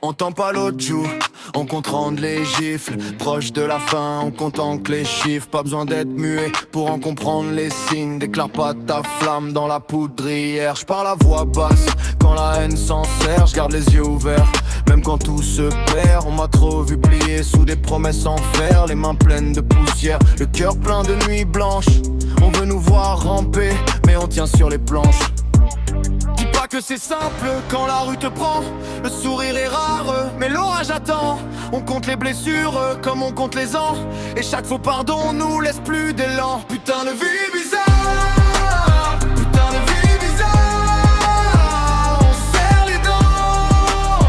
On tend pas l'autre joue, on compte rendre les gifles. Proche de la fin, on contemple les chiffres. Pas besoin d'être muet pour en comprendre les signes. Déclare pas ta flamme dans la poudrière. J'parle à voix basse quand la haine s'en sert. J'garde les yeux ouverts, même quand tout se perd. On m'a trop vu plier sous des promesses en fer. Les mains pleines de poussière, le cœur plein de nuits blanches. On veut nous voir ramper, mais on tient sur les planches. Dis pas que c'est simple quand la rue te prend. Le sourire est rare, mais l'orage attend. On compte les blessures comme on compte les ans. Et chaque faux pardon nous laisse plus d'élan. Putain de vie bizarre, putain de vie bizarre. On serre les dents,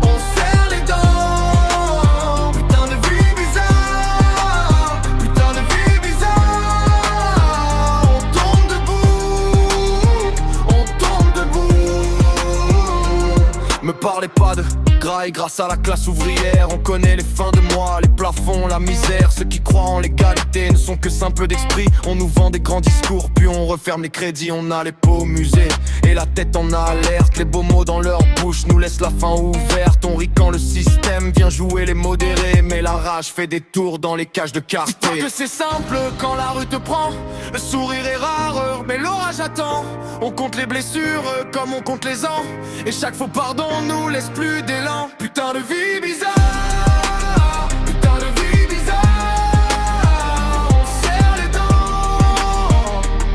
on serre les dents. Putain de vie bizarre, putain de vie bizarre. On tombe debout, on tombe debout. Me parlez pas de graille grâce à la classe ouvrière. On connaît les fins de mois, les plafonds, la misère. Ceux qui croient en l'égalité ne sont que simples d'esprit. On nous vend des grands discours, puis on referme les crédits. On a les peaux au musée et la tête en alerte. Les beaux mots dans leur bouche nous laissent la fin ouverte. On rit quand le système vient jouer les modérés, mais la rage fait des tours dans les cages de quartier. Dis pas que c'est simple quand la rue te prend. Le sourire est rare, mais l'orage attend. On compte les blessures comme on compte les ans. Et chaque faux pardon nous laisse plus d'élan. Putain de vie bizarre, putain de vie bizarre. On serre les dents,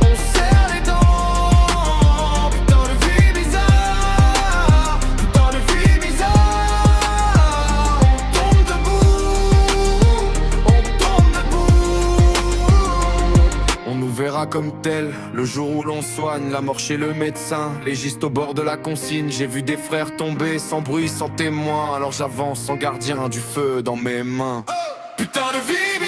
on serre les dents. Putain de vie bizarre, putain de vie bizarre. On tombe debout, on tombe debout. On nous verra comme tel le jour où l'on soigne la mort chez le médecin. Légiste au bord de la consigne, j'ai vu des frères tomber sans bruit, sans témoin. Alors j'avance en gardien du feu dans mes mains. Putain de vie